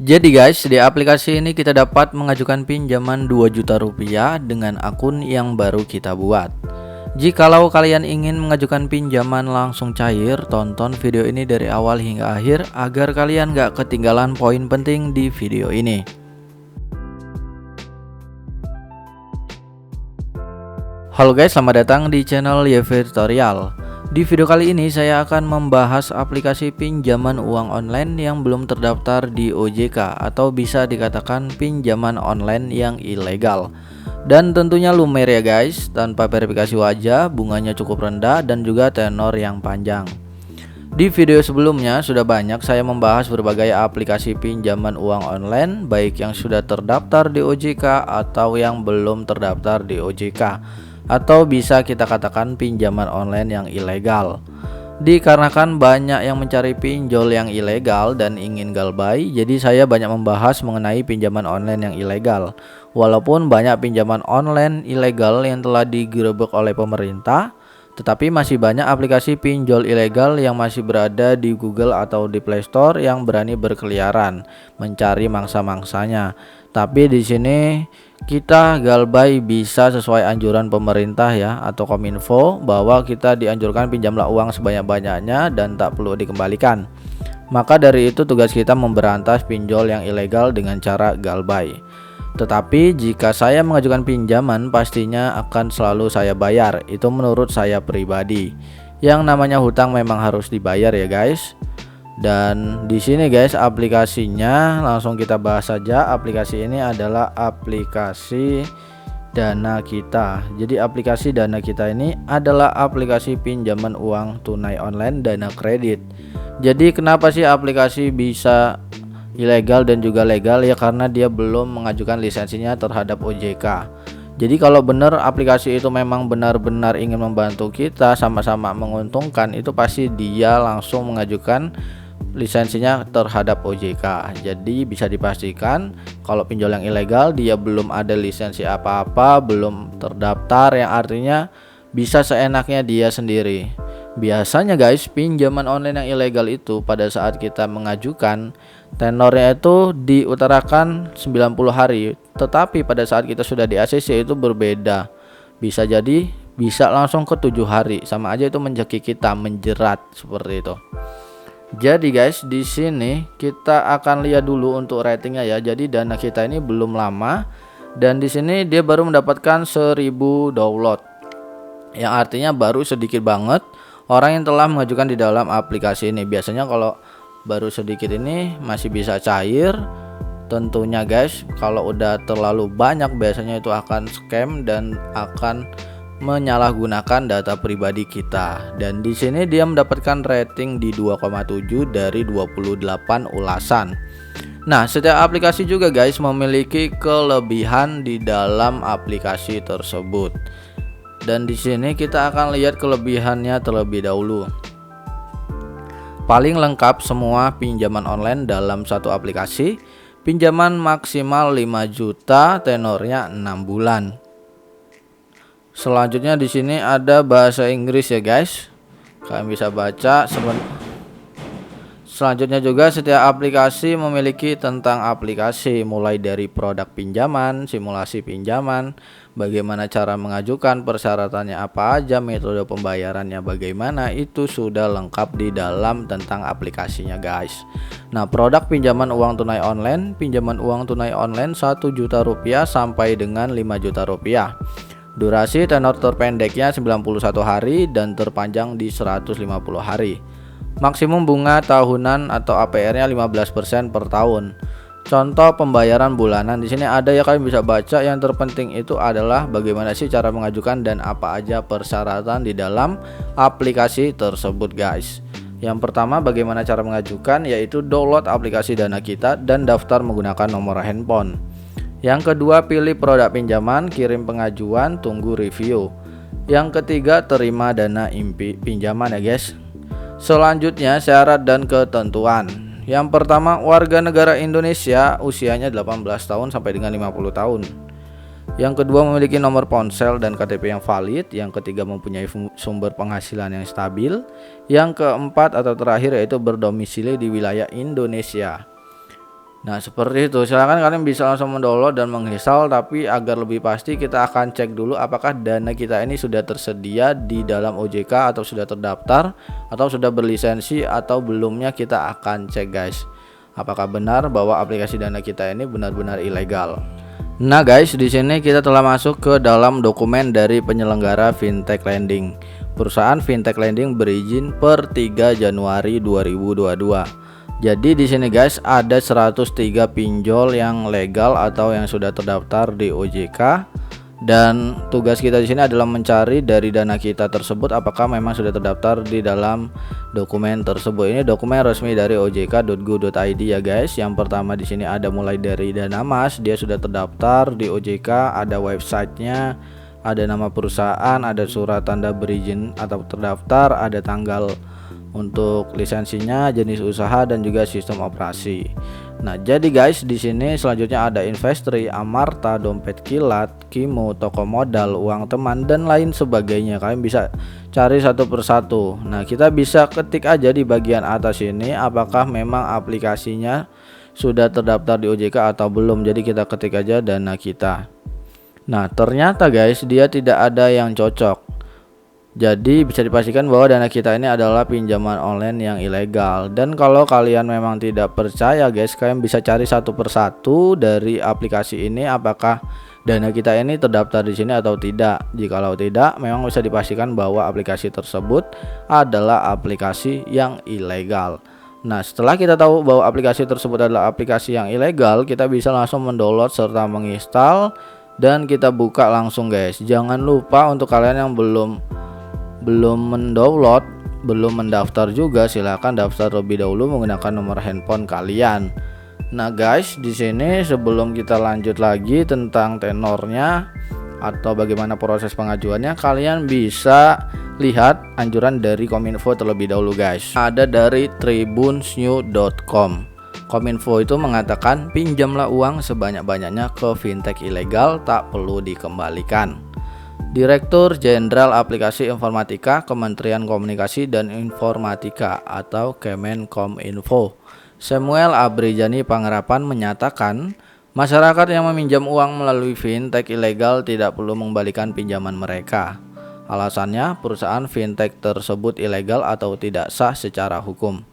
Jadi guys, di aplikasi ini kita dapat mengajukan pinjaman 2 juta rupiah dengan akun yang baru kita buat. Jikalau kalian ingin mengajukan pinjaman langsung cair, tonton video ini dari awal hingga akhir agar kalian gak ketinggalan poin penting di video ini. Halo guys, selamat datang di channel YV Tutorial. Di video kali ini saya akan membahas aplikasi pinjaman uang online yang belum terdaftar di OJK atau bisa dikatakan pinjaman online yang ilegal. Dan tentunya lumer ya guys, tanpa verifikasi wajah, bunganya cukup rendah dan juga tenor yang panjang. Di video sebelumnya sudah banyak saya membahas berbagai aplikasi pinjaman uang online baik yang sudah terdaftar di OJK atau yang belum terdaftar di OJK, atau bisa kita katakan pinjaman online yang ilegal. Dikarenakan banyak yang mencari pinjol yang ilegal dan ingin galbay, jadi saya banyak membahas mengenai pinjaman online yang ilegal. Walaupun banyak pinjaman online ilegal yang telah digerebek oleh pemerintah, tetapi masih banyak aplikasi pinjol ilegal yang masih berada di Google atau di Play Store yang berani berkeliaran mencari mangsa-mangsanya. Tapi di sini kita galbay bisa sesuai anjuran pemerintah ya atau Kominfo, bahwa kita dianjurkan pinjamlah uang sebanyak-banyaknya dan tak perlu dikembalikan. Maka dari itu tugas kita memberantas pinjol yang ilegal dengan cara galbay. Tetapi jika saya mengajukan pinjaman pastinya akan selalu saya bayar. Itu menurut saya pribadi. Yang namanya hutang memang harus dibayar ya guys. Dan di sini guys aplikasinya langsung kita bahas saja. Aplikasi ini adalah aplikasi Dana Kita. Jadi aplikasi Dana Kita ini adalah aplikasi pinjaman uang tunai online dana kredit. Jadi kenapa sih aplikasi bisa ilegal dan juga legal? Ya karena dia belum mengajukan lisensinya terhadap OJK. Jadi kalau benar aplikasi itu memang benar-benar ingin membantu kita sama-sama menguntungkan, itu pasti dia langsung mengajukan lisensinya terhadap OJK. Jadi bisa dipastikan kalau pinjol yang ilegal dia belum ada lisensi apa-apa, belum terdaftar, yang artinya bisa seenaknya dia sendiri. Biasanya guys pinjaman online yang ilegal itu pada saat kita mengajukan tenornya itu diutarakan 90 hari, tetapi pada saat kita sudah di ACC itu berbeda. Bisa jadi bisa langsung ke 7 hari, sama aja itu menjeki kita, menjerat seperti itu. Jadi guys di sini kita akan lihat dulu untuk ratingnya ya. Jadi Dana Kita ini belum lama dan di sini dia baru mendapatkan 1000 download, yang artinya baru sedikit banget orang yang telah mengajukan di dalam aplikasi ini. Biasanya kalau baru sedikit ini masih bisa cair. Tentunya guys kalau udah terlalu banyak biasanya itu akan scam dan akan menyalahgunakan data pribadi kita. Dan di sini dia mendapatkan rating di 2,7 dari 28 ulasan. Nah, setiap aplikasi juga guys memiliki kelebihan di dalam aplikasi tersebut. Dan di sini kita akan lihat kelebihannya terlebih dahulu. Paling lengkap semua pinjaman online dalam satu aplikasi. Pinjaman maksimal 5 juta, tenornya 6 bulan. Selanjutnya di sini ada bahasa Inggris ya guys. Kalian bisa baca. Selanjutnya juga setiap aplikasi memiliki tentang aplikasi, mulai dari produk pinjaman, simulasi pinjaman, bagaimana cara mengajukan, persyaratannya apa aja, metode pembayarannya bagaimana, itu sudah lengkap di dalam tentang aplikasinya guys. Nah, produk pinjaman uang tunai online, pinjaman uang tunai online 1 juta rupiah sampai dengan 5 juta rupiah. Durasi tenor terpendeknya 91 hari dan terpanjang di 150 hari. Maksimum bunga tahunan atau APR-nya 15% per tahun. Contoh pembayaran bulanan di sini ada ya, kalian bisa baca. Yang terpenting itu adalah bagaimana sih cara mengajukan dan apa aja persyaratan di dalam aplikasi tersebut guys. Yang pertama bagaimana cara mengajukan, yaitu download aplikasi Dana Kita dan daftar menggunakan nomor handphone. Yang kedua pilih produk pinjaman, kirim pengajuan, tunggu review. Yang ketiga terima dana pinjaman ya guys. Selanjutnya syarat dan ketentuan. Yang pertama warga negara Indonesia, usianya 18 tahun sampai dengan 50 tahun. Yang kedua memiliki nomor ponsel dan KTP yang valid. Yang ketiga mempunyai sumber penghasilan yang stabil. Yang keempat atau terakhir yaitu berdomisili di wilayah Indonesia. Nah, seperti itu. Silahkan kalian bisa langsung mendownload dan menginstal, tapi agar lebih pasti kita akan cek dulu apakah dana kita ini sudah tersedia di dalam OJK atau sudah terdaftar atau sudah berlisensi atau belumnya. Kita akan cek guys, apakah benar bahwa aplikasi dana kita ini benar-benar ilegal. Nah guys, di sini kita telah masuk ke dalam dokumen dari penyelenggara fintech lending. Perusahaan fintech lending berizin per 3 Januari 2022. Jadi di sini guys ada 103 pinjol yang legal atau yang sudah terdaftar di OJK, dan tugas kita di sini adalah mencari dari dana kita tersebut apakah memang sudah terdaftar di dalam dokumen tersebut. Ini dokumen resmi dari ojk.go.id ya guys. Yang pertama di sini ada mulai dari dana mas, dia sudah terdaftar di OJK, ada websitenya, ada nama perusahaan, ada surat tanda berizin atau terdaftar, ada tanggal untuk lisensinya, jenis usaha, dan juga sistem operasi. Nah, jadi guys, di sini selanjutnya ada Investri, Amarta, Dompet Kilat, Kimo, Toko Modal, Uang Teman, dan lain sebagainya. Kalian bisa cari satu persatu. Nah, kita bisa ketik aja di bagian atas ini apakah memang aplikasinya sudah terdaftar di OJK atau belum. Jadi kita ketik aja dana kita. Nah, ternyata guys, dia tidak ada yang cocok. Jadi bisa dipastikan bahwa dana kita ini adalah pinjaman online yang ilegal. Dan kalau kalian memang tidak percaya guys, kalian bisa cari satu persatu dari aplikasi ini apakah dana kita ini terdaftar di sini atau tidak. Jikalau tidak, memang bisa dipastikan bahwa aplikasi tersebut adalah aplikasi yang ilegal. Nah, setelah kita tahu bahwa aplikasi tersebut adalah aplikasi yang ilegal, kita bisa langsung mendownload serta menginstal dan kita buka langsung guys. Jangan lupa untuk kalian yang belum mendownload, belum mendaftar juga, silahkan daftar lebih dahulu menggunakan nomor handphone kalian. Nah guys, di sini sebelum kita lanjut lagi tentang tenornya atau bagaimana proses pengajuannya, kalian bisa lihat anjuran dari Kominfo terlebih dahulu guys. Ada dari tribunsnew.com. Kominfo itu mengatakan pinjamlah uang sebanyak-banyaknya ke fintech ilegal, tak perlu dikembalikan. Direktur Jenderal Aplikasi Informatika Kementerian Komunikasi dan Informatika atau Kemenkominfo, Samuel Abrijani Pangerapan menyatakan, masyarakat yang meminjam uang melalui fintech ilegal tidak perlu mengembalikan pinjaman mereka. Alasannya, perusahaan fintech tersebut ilegal atau tidak sah secara hukum.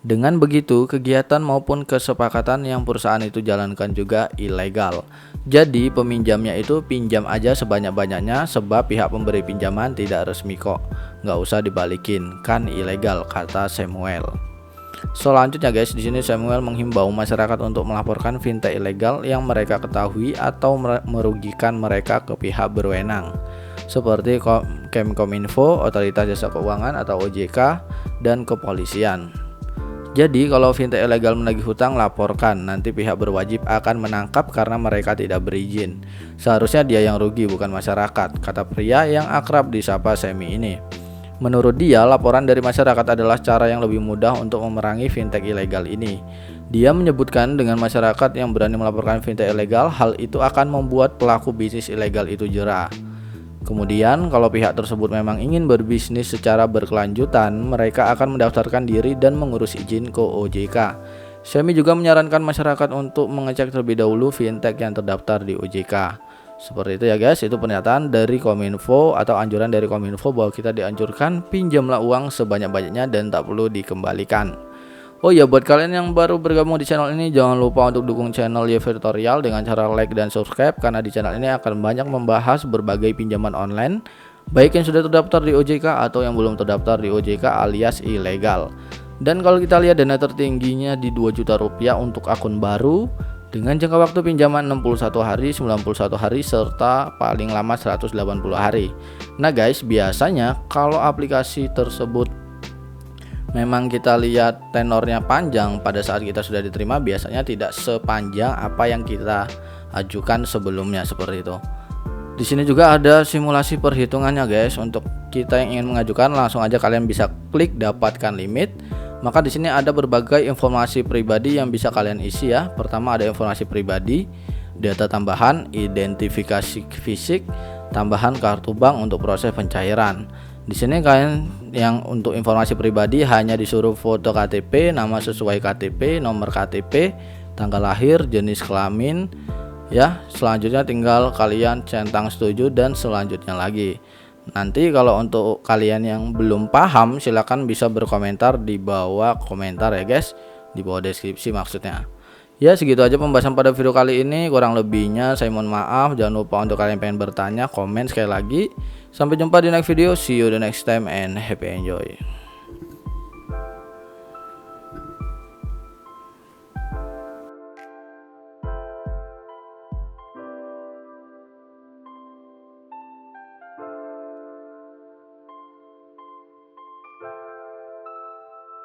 Dengan begitu, kegiatan maupun kesepakatan yang perusahaan itu jalankan juga ilegal. Jadi peminjamnya itu pinjam aja sebanyak-banyaknya sebab pihak pemberi pinjaman tidak resmi kok. Nggak usah dibalikin, kan ilegal, kata Samuel. Selanjutnya guys, di sini Samuel menghimbau masyarakat untuk melaporkan fintech ilegal yang mereka ketahui atau merugikan mereka ke pihak berwenang seperti Kemenkominfo, Otoritas Jasa Keuangan atau OJK, dan kepolisian. Jadi kalau fintech ilegal menagih hutang, laporkan, nanti pihak berwajib akan menangkap karena mereka tidak berizin. Seharusnya dia yang rugi bukan masyarakat, kata pria yang akrab disapa Semi ini. Menurut dia, laporan dari masyarakat adalah cara yang lebih mudah untuk memerangi fintech ilegal ini. Dia menyebutkan dengan masyarakat yang berani melaporkan fintech ilegal, hal itu akan membuat pelaku bisnis ilegal itu jera. Kemudian kalau pihak tersebut memang ingin berbisnis secara berkelanjutan, mereka akan mendaftarkan diri dan mengurus izin ke OJK. Semi juga menyarankan masyarakat untuk mengecek terlebih dahulu fintech yang terdaftar di OJK. Seperti itu ya guys, itu pernyataan dari Kominfo atau anjuran dari Kominfo bahwa kita dianjurkan pinjamlah uang sebanyak-banyaknya dan tak perlu dikembalikan. Oh ya, buat kalian yang baru bergabung di channel ini, jangan lupa untuk dukung channel YV Tutorial dengan cara like dan subscribe, karena di channel ini akan banyak membahas berbagai pinjaman online, baik yang sudah terdaftar di OJK atau yang belum terdaftar di OJK alias ilegal. Dan kalau kita lihat, dana tertingginya di 2 juta rupiah untuk akun baru dengan jangka waktu pinjaman 61 hari, 91 hari, serta paling lama 180 hari. Nah guys, biasanya kalau aplikasi tersebut memang kita lihat tenornya panjang, pada saat kita sudah diterima biasanya tidak sepanjang apa yang kita ajukan sebelumnya, seperti itu. Di sini juga ada simulasi perhitungannya guys. Untuk kita yang ingin mengajukan, langsung aja kalian bisa klik dapatkan limit. Maka di sini ada berbagai informasi pribadi yang bisa kalian isi ya. Pertama ada informasi pribadi, data tambahan, identifikasi fisik, tambahan kartu bank untuk proses pencairan. Di sini kalian yang untuk informasi pribadi hanya disuruh foto KTP, nama sesuai KTP, nomor KTP, tanggal lahir, jenis kelamin. Ya, selanjutnya tinggal kalian centang setuju dan selanjutnya lagi. Nanti kalau untuk kalian yang belum paham, silahkan bisa berkomentar di bawah komentar ya guys, di bawah deskripsi maksudnya. Ya, segitu aja pembahasan pada video kali ini. Kurang lebihnya saya mohon maaf. Jangan lupa untuk kalian pengen bertanya, komen sekali lagi. Sampai jumpa di next video. See you the next time and happy enjoy.